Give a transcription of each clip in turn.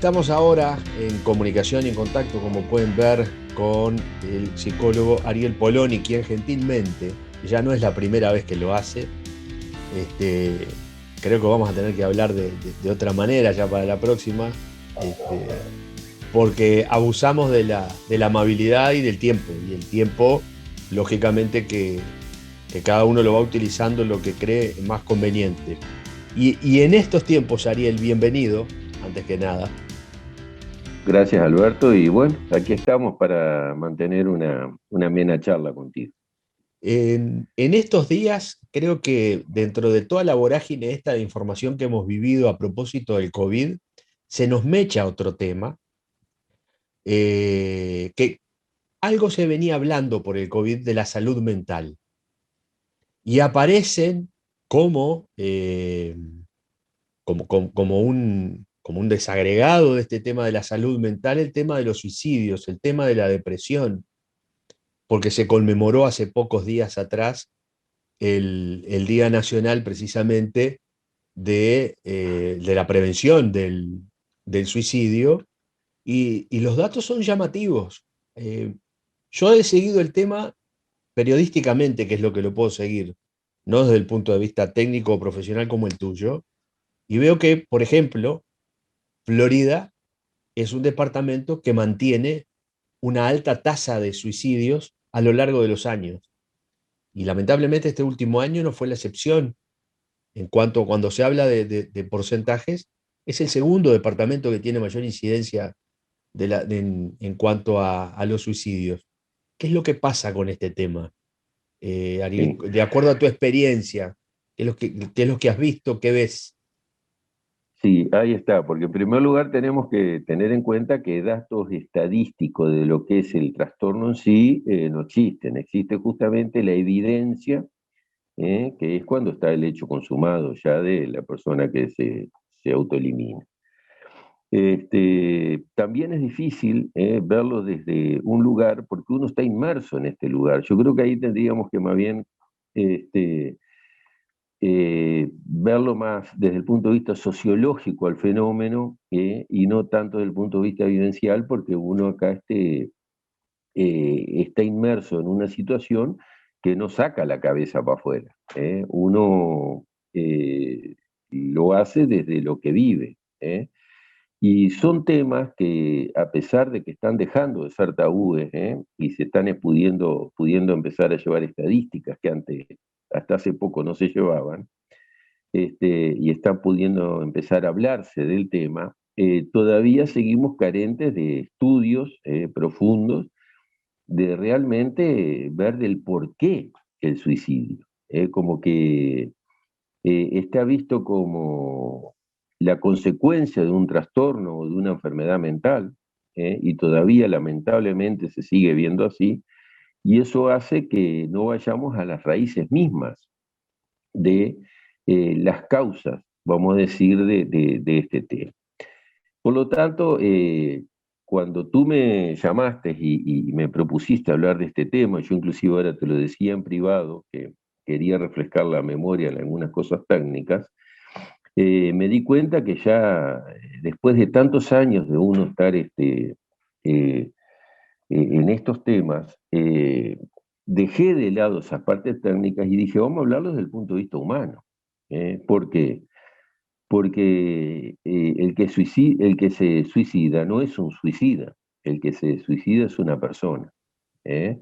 Estamos ahora en comunicación y en contacto, como pueden ver, con el psicólogo Ariel Poloni, quien gentilmente, ya no es la primera vez que lo hace, este, creo que vamos a tener que hablar de otra manera ya para la próxima, porque abusamos de la amabilidad y del tiempo. Y el tiempo, lógicamente, que cada uno lo va utilizando en lo que cree más conveniente. Y en estos tiempos, Ariel, bienvenido, antes que nada. Gracias, Alberto. Y bueno, aquí estamos para mantener una amena charla contigo. En estos días, creo que dentro de toda la vorágine esta de información que hemos vivido a propósito del COVID, se nos mecha otro tema, que algo se venía hablando por el COVID de la salud mental y aparecen como, como un desagregado de este tema de la salud mental, el tema de los suicidios, el tema de la depresión, porque se conmemoró hace pocos días atrás el Día Nacional precisamente de la prevención del suicidio, y los datos son llamativos. Eh, yo he seguido el tema periodísticamente, que es lo que lo puedo seguir, no desde el punto de vista técnico o profesional como el tuyo, y veo que, por ejemplo, Florida es un departamento que mantiene una alta tasa de suicidios a lo largo de los años. Y lamentablemente este último año no fue la excepción. En cuanto cuando se habla de porcentajes, es el segundo departamento que tiene mayor incidencia en cuanto a los suicidios. ¿Qué es lo que pasa con este tema, Ariel? Sí, De acuerdo a tu experiencia, qué es lo que has visto, qué ves? sí, ahí está, porque en primer lugar tenemos que tener en cuenta que datos estadísticos de lo que es el trastorno en sí no existen. Existe justamente la evidencia, que es cuando está el hecho consumado ya de la persona que se autoelimina. También es difícil verlo desde un lugar, porque uno está inmerso en este lugar. Yo creo que ahí tendríamos que más bien este, verlo más desde el punto de vista sociológico al fenómeno, y no tanto desde el punto de vista vivencial, porque uno acá está inmerso en una situación que no saca la cabeza para afuera. Uno lo hace desde lo que vive. Y son temas que, a pesar de que están dejando de ser tabúes, y se están pudiendo empezar a llevar estadísticas que antes, hasta hace poco, no se llevaban, y están pudiendo empezar a hablarse del tema, todavía seguimos carentes de estudios profundos de realmente ver del por qué el suicidio. Como que está visto como la consecuencia de un trastorno o de una enfermedad mental, y todavía lamentablemente se sigue viendo así, y eso hace que no vayamos a las raíces mismas de las causas, vamos a decir, de este tema. Por lo tanto, cuando tú me llamaste y me propusiste hablar de este tema, yo inclusive ahora te lo decía en privado, que quería refrescar la memoria en algunas cosas técnicas, me di cuenta que ya después de tantos años de uno estar en estos temas, dejé de lado esas partes técnicas y dije, vamos a hablarlo desde el punto de vista humano. ¿Por qué? Porque el que se suicida no es un suicida, el que se suicida es una persona. ¿eh?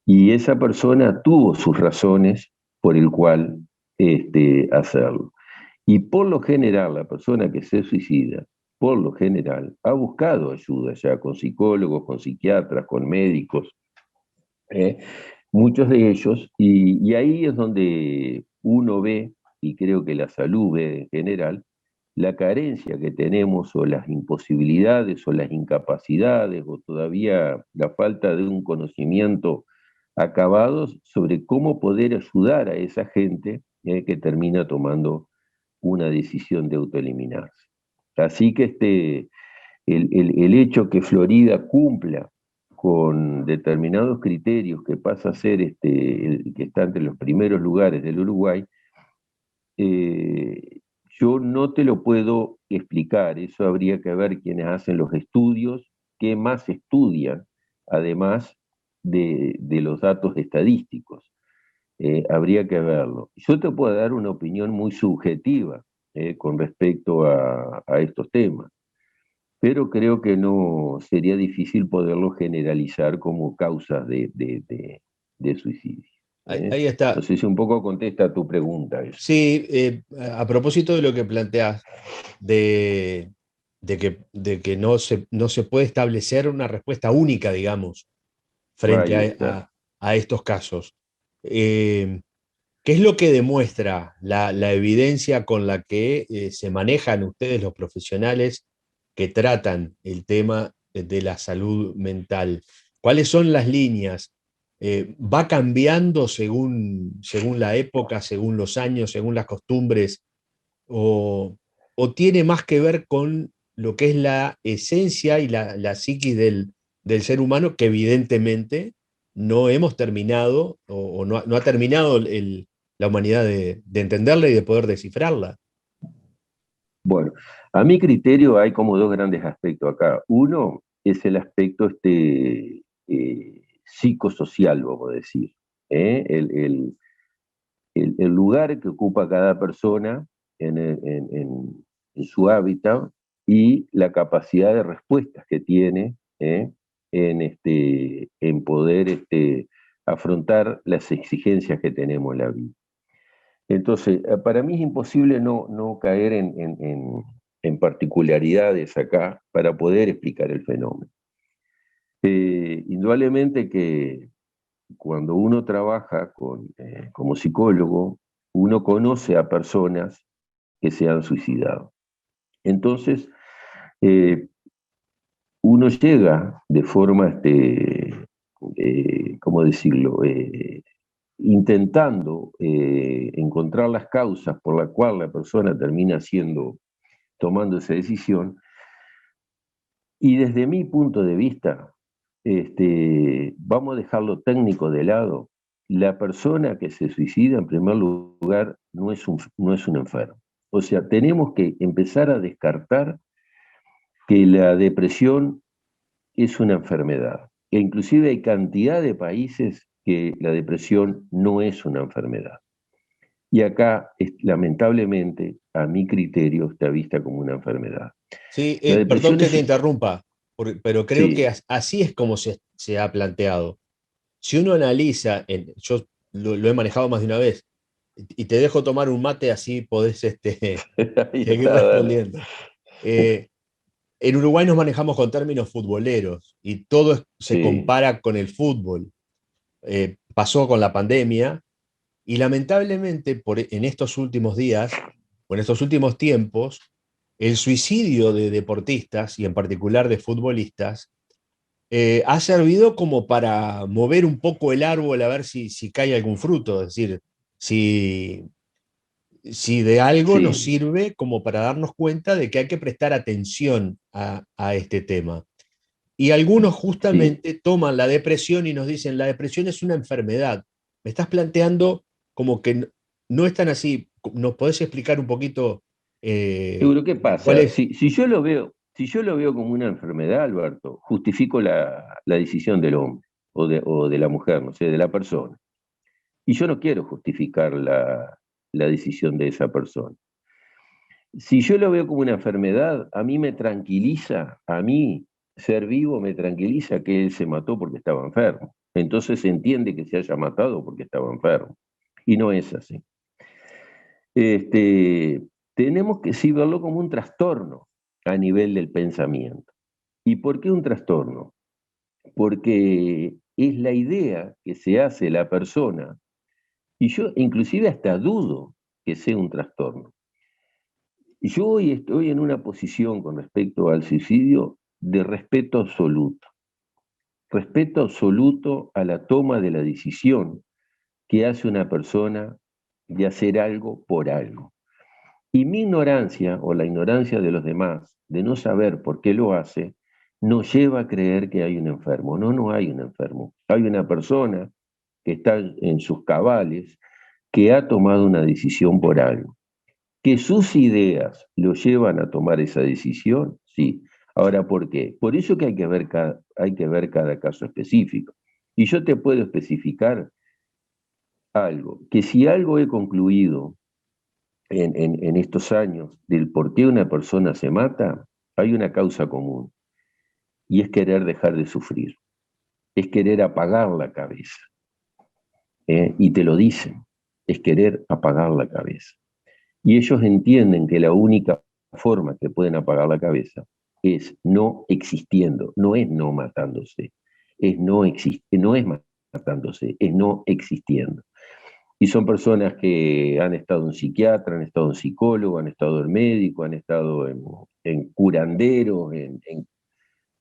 Y esa persona tuvo sus razones por el cual hacerlo. Y por lo general, la persona que se suicida, por lo general, ha buscado ayuda ya con psicólogos, con psiquiatras, con médicos, ¿eh? Muchos de ellos, y ahí es donde uno ve, y creo que la salud ve en general, la carencia que tenemos o las imposibilidades o las incapacidades o todavía la falta de un conocimiento acabado sobre cómo poder ayudar a esa gente que termina tomando una decisión de autoeliminarse. Así que el hecho que Florida cumpla con determinados criterios, que pasa a ser el que está entre los primeros lugares del Uruguay, yo no te lo puedo que explicar, eso habría que ver quiénes hacen los estudios, qué más estudian, además de los datos estadísticos. Habría que verlo. Yo te puedo dar una opinión muy subjetiva con respecto a estos temas, pero creo que no sería difícil poderlo generalizar como causas de suicidio. ¿Eh? Ahí No está. sé si un poco contesta tu pregunta eso. Sí, a propósito de lo que planteás, de, de que no se puede establecer una respuesta única, digamos, frente Ahí está. a estos casos. Eh, ¿Qué es lo que demuestra la evidencia con la que se manejan ustedes los profesionales que tratan el tema de la salud mental? ¿Cuáles son las líneas? ¿Va cambiando según la época, según los años, según las costumbres? ¿O tiene más que ver con lo que es la esencia y la psiquis del ser humano, que evidentemente no hemos terminado o no ha terminado la humanidad de entenderla y de poder descifrarla? Bueno, a mi criterio hay como dos grandes aspectos acá. Uno es el aspecto psicosocial, vamos a decir. ¿Eh? El lugar que ocupa cada persona en su hábitat y la capacidad de respuestas que tiene en poder afrontar las exigencias que tenemos en la vida. Entonces, para mí es imposible no caer en particularidades acá para poder explicar el fenómeno. Indudablemente que cuando uno trabaja como psicólogo, uno conoce a personas que se han suicidado. Entonces, eh, uno llega de forma, ¿cómo decirlo? Intentando encontrar las causas por las cuales la persona termina tomando esa decisión. Y desde mi punto de vista, vamos a dejar lo técnico de lado. La persona que se suicida, en primer lugar, no es un enfermo. O sea, tenemos que empezar a descartar que la depresión es una enfermedad. E inclusive hay cantidad de países que la depresión no es una enfermedad. Y acá, lamentablemente, a mi criterio, está vista como una enfermedad. Sí, La perdón depresión que es, te interrumpa, pero creo que sí, así es como se ha planteado. Si uno analiza, yo lo he manejado más de una vez, y te dejo tomar un mate, así podés ahí seguir está, dale. respondiendo. Eh, en Uruguay nos manejamos con términos futboleros y todo se Sí, compara con el fútbol. Pasó con la pandemia y lamentablemente en estos últimos días o en estos últimos tiempos, el suicidio de deportistas y en particular de futbolistas ha servido como para mover un poco el árbol a ver si cae algún fruto, es decir, si, si de algo nos sí, sirve como para darnos cuenta de que hay que prestar atención a este tema. Y algunos sí. justamente toman la depresión y nos dicen, la depresión es una enfermedad. Me estás planteando como que no es tan así. ¿Nos podés explicar un poquito Seguro, ¿qué cuál pasa? es? Si yo lo veo como una enfermedad, Alberto, justifico la decisión del hombre o de la mujer, no sé, de la persona. Y yo no quiero justificar la decisión de esa persona. Si yo lo veo como una enfermedad, a mí me tranquiliza, a mí ser vivo me tranquiliza que él se mató porque estaba enfermo. Entonces se entiende que se haya matado porque estaba enfermo. Y no es así. Este, tenemos que sí verlo como un trastorno a nivel del pensamiento. ¿Y por qué un trastorno? Porque es la idea que se hace la persona, y yo inclusive hasta dudo que sea un trastorno. Yo hoy estoy en una posición con respecto al suicidio de respeto absoluto a la toma de la decisión que hace una persona de hacer algo por algo. Y mi ignorancia o la ignorancia de los demás, de no saber por qué lo hace, nos lleva a creer que hay un enfermo. No, no hay un enfermo. Hay una persona que está en sus cabales, que ha tomado una decisión por algo. ¿Que sus ideas lo llevan a tomar esa decisión? Sí. Ahora, ¿por qué? Por eso que hay que ver cada caso específico. Y yo te puedo especificar algo, que si algo he concluido en estos años del por qué una persona se mata, hay una causa común, y es querer dejar de sufrir, es querer apagar la cabeza. Y te lo dicen, es querer apagar la cabeza. Y ellos entienden que la única forma que pueden apagar la cabeza es no existiendo, no es no matándose, no es matándose, es no existiendo. Y son personas que han estado en psiquiatra, han estado en psicólogo, han estado en médico, han estado en curanderos, en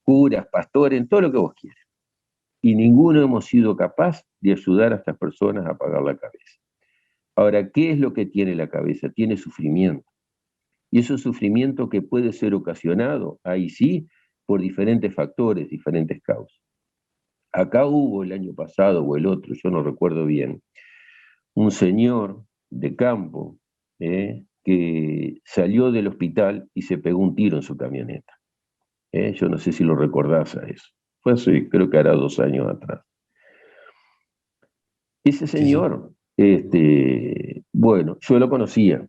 curas, pastores, en todo lo que vos quieras. Y ninguno hemos sido capaz de ayudar a estas personas a apagar la cabeza. Ahora, ¿qué es lo que tiene la cabeza? Tiene sufrimiento. Y ese sufrimiento que puede ser ocasionado, ahí sí, por diferentes factores, diferentes causas. Acá hubo el año pasado o el otro, yo no recuerdo bien, un señor de campo que salió del hospital y se pegó un tiro en su camioneta. Yo no sé si lo recordás a eso. Fue hace, creo que hará 2 años atrás. Ese Sí, sí. señor, bueno, yo lo conocía.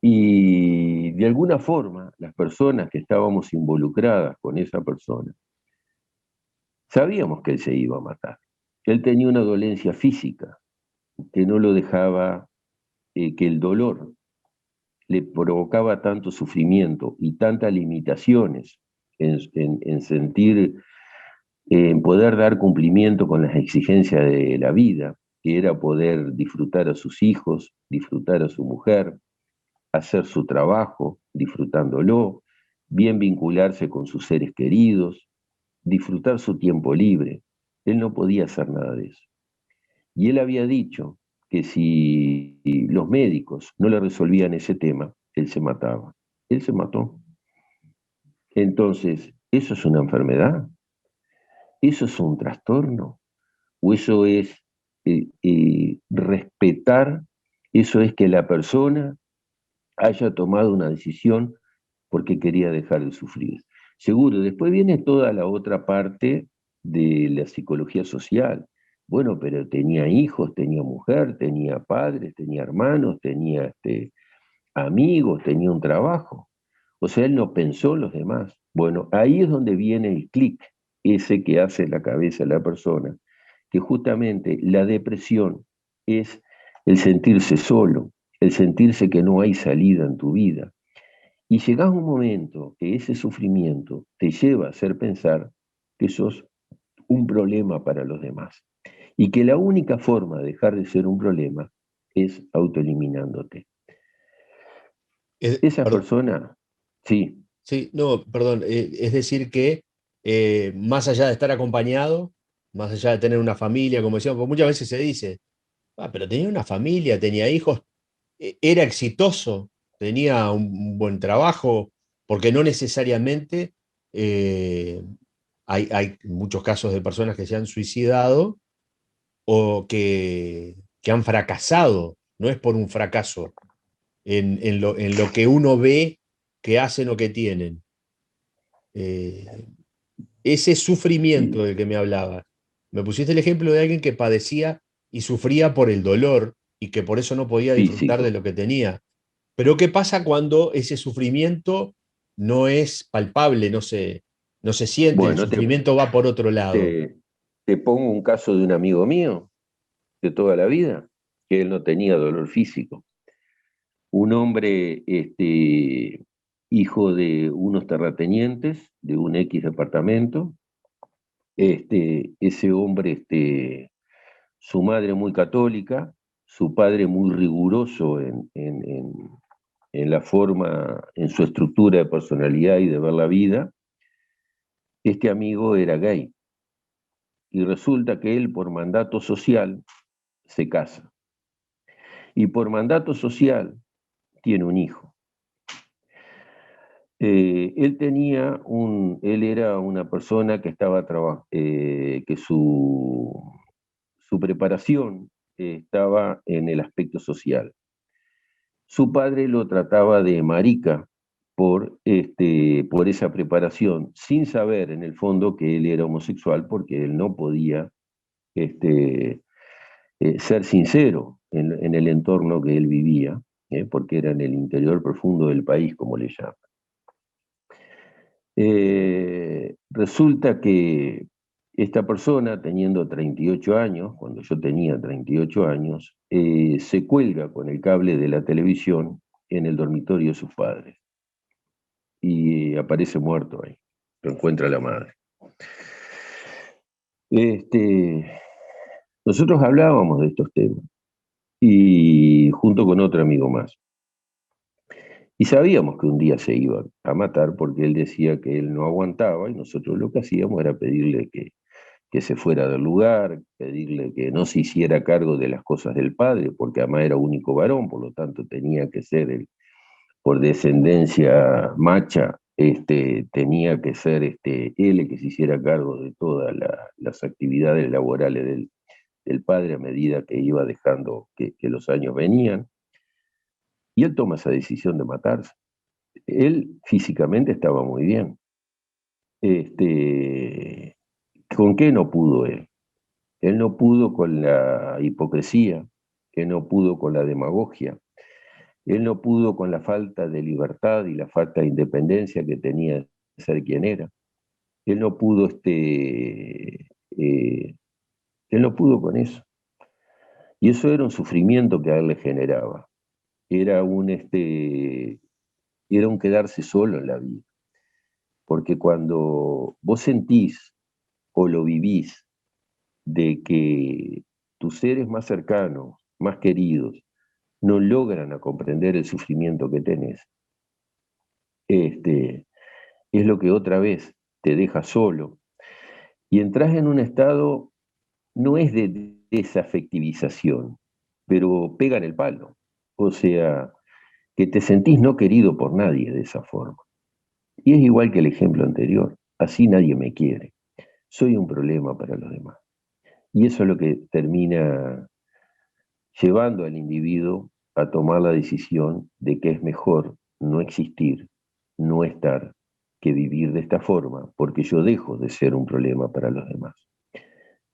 Y de alguna forma, las personas que estábamos involucradas con esa persona, sabíamos que él se iba a matar. Él tenía una dolencia física que no lo dejaba, que el dolor le provocaba tanto sufrimiento y tantas limitaciones en sentir, en poder dar cumplimiento con las exigencias de la vida, que era poder disfrutar a sus hijos, disfrutar a su mujer, hacer su trabajo disfrutándolo, bien vincularse con sus seres queridos, disfrutar su tiempo libre. Él no podía hacer nada de eso. Y él había dicho que si los médicos no le resolvían ese tema, él se mataba. Él se mató. Entonces, ¿eso es una enfermedad? ¿Eso es un trastorno? ¿O eso es respetar? ¿Eso es que la persona haya tomado una decisión porque quería dejar de sufrir? Seguro, después viene toda la otra parte de la psicología social. Bueno, pero tenía hijos, tenía mujer, tenía padres, tenía hermanos, tenía amigos, tenía un trabajo. O sea, él no pensó en los demás. Bueno, ahí es donde viene el clic, ese que hace la cabeza de la persona, que justamente la depresión es el sentirse solo, el sentirse que no hay salida en tu vida. Y llegás a un momento que ese sufrimiento te lleva a hacer pensar que sos un problema para los demás. Y que la única forma de dejar de ser un problema es autoeliminándote. Esa Perdón, persona, sí, sí, no, perdón. Es decir que más allá de estar acompañado, más allá de tener una familia, como decíamos, porque muchas veces se dice, ah, pero tenía una familia, tenía hijos, era exitoso, tenía un buen trabajo, porque no necesariamente hay muchos casos de personas que se han suicidado o que han fracasado, no es por un fracaso en lo que uno ve que hacen o que tienen. Eh, Ese sufrimiento sí, del que me hablabas, me pusiste el ejemplo de alguien que padecía y sufría por el dolor y que por eso no podía disfrutar de físico. lo que tenía. Pero ¿qué pasa cuando ese sufrimiento no es palpable, no se siente, el Bueno, sufrimiento va por otro lado? te, te pongo un caso de un amigo mío de toda la vida, que él no tenía dolor físico. Un hombre, hijo de unos terratenientes de un X departamento. Ese hombre, su madre muy católica, su padre muy riguroso en la forma, en su estructura de personalidad y de ver la vida. Este amigo era gay y resulta que él por mandato social se casa y por mandato social tiene un hijo. Él era una persona que estaba que su preparación estaba en el aspecto social. su padre lo trataba de marica por esa preparación, sin saber en el fondo que él era homosexual, porque él no podía este, ser sincero en el entorno que él vivía, porque era en el interior profundo del país, como le llaman. Resulta que esta persona, teniendo 38 años, cuando yo tenía 38 años, se cuelga con el cable de la televisión en el dormitorio de sus padres y aparece muerto ahí. Lo encuentra la madre. Nosotros hablábamos de estos temas y junto con otro amigo más. Y sabíamos que un día se iba a matar porque él decía que él no aguantaba y nosotros lo que hacíamos era pedirle que se fuera del lugar, pedirle que no se hiciera cargo de las cosas del padre, porque además era único varón, por lo tanto tenía que ser, por descendencia macha, tenía que ser él el que se hiciera cargo de todas las actividades laborales del padre a medida que iba dejando que los años venían. Y él toma esa decisión de matarse. Él físicamente estaba muy bien. ¿Con qué no pudo él? Él no pudo con la hipocresía, él no pudo con la demagogia, él no pudo con la falta de libertad y la falta de independencia que tenía de ser quien era. Él no pudo, él no pudo con eso. Y eso era un sufrimiento que a él le generaba. Era era un quedarse solo en la vida. Porque cuando vos sentís o lo vivís de que tus seres más cercanos, más queridos, no logran a comprender el sufrimiento que tenés, es lo que otra vez te deja solo y entras en un estado, no es de desafectivización, pero pega en el palo. O sea, que te sentís no querido por nadie de esa forma. Y es igual que el ejemplo anterior, así nadie me quiere, soy un problema para los demás. Y eso es lo que termina llevando al individuo a tomar la decisión de que es mejor no existir, no estar, que vivir de esta forma, porque yo dejo de ser un problema para los demás.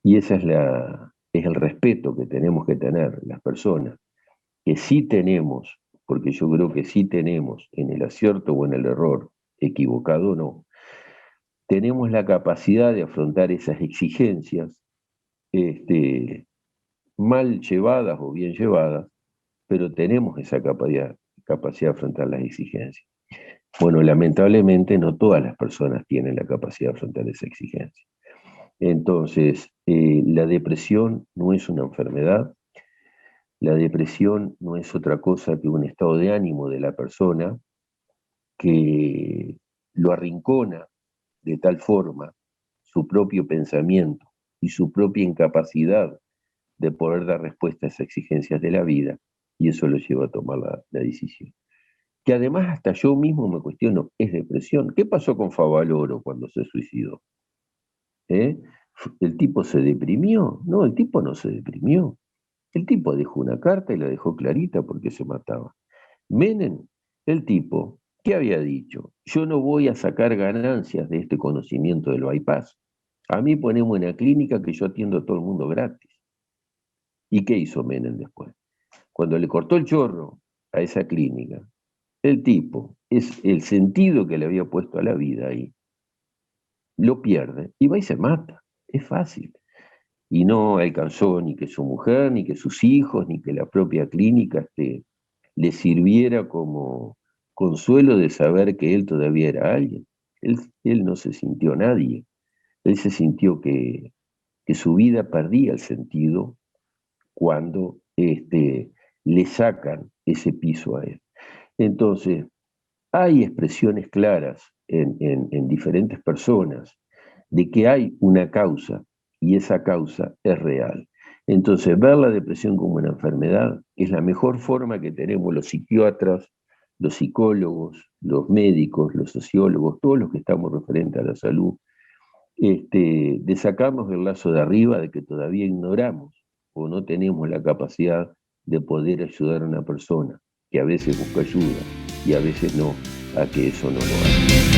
Y esa es el respeto que tenemos que tener las personas, que sí tenemos, porque yo creo que sí tenemos en el acierto o en el error, equivocado o no, tenemos la capacidad de afrontar esas exigencias, mal llevadas o bien llevadas, pero tenemos esa capacidad de afrontar las exigencias. Bueno, lamentablemente no todas las personas tienen la capacidad de afrontar esa exigencia. Entonces, la depresión no es una enfermedad, la depresión no es otra cosa que un estado de ánimo de la persona que lo arrincona de tal forma su propio pensamiento y su propia incapacidad de poder dar respuesta a esas exigencias de la vida, y eso lo lleva a tomar la decisión. Que además hasta yo mismo me cuestiono, ¿es depresión? ¿Qué pasó con Favaloro cuando se suicidó? ¿Eh? ¿El tipo se deprimió? No, el tipo no se deprimió. El tipo dejó una carta y la dejó clarita porque se mataba. Menem, el tipo, ¿qué había dicho? Yo no voy a sacar ganancias de este conocimiento del bypass. A mí ponemos una clínica que yo atiendo a todo el mundo gratis. ¿Y qué hizo Menem después? Cuando le cortó el chorro a esa clínica, el tipo, es el sentido que le había puesto a la vida ahí, lo pierde y va y se mata. Es fácil. Y no alcanzó ni que su mujer, ni que sus hijos, ni que la propia clínica le sirviera como consuelo de saber que él todavía era alguien. Él no se sintió nadie. Él se sintió que su vida perdía el sentido cuando le sacan ese piso a él. Entonces, hay expresiones claras en diferentes personas de que hay una causa y esa causa es real. Entonces, ver la depresión como una enfermedad es la mejor forma que tenemos los psiquiatras, los psicólogos, los médicos, los sociólogos, todos los que estamos referentes a la salud, de sacarnos del lazo de arriba de que todavía ignoramos o no tenemos la capacidad de poder ayudar a una persona que a veces busca ayuda y a veces no, a que eso no lo haga.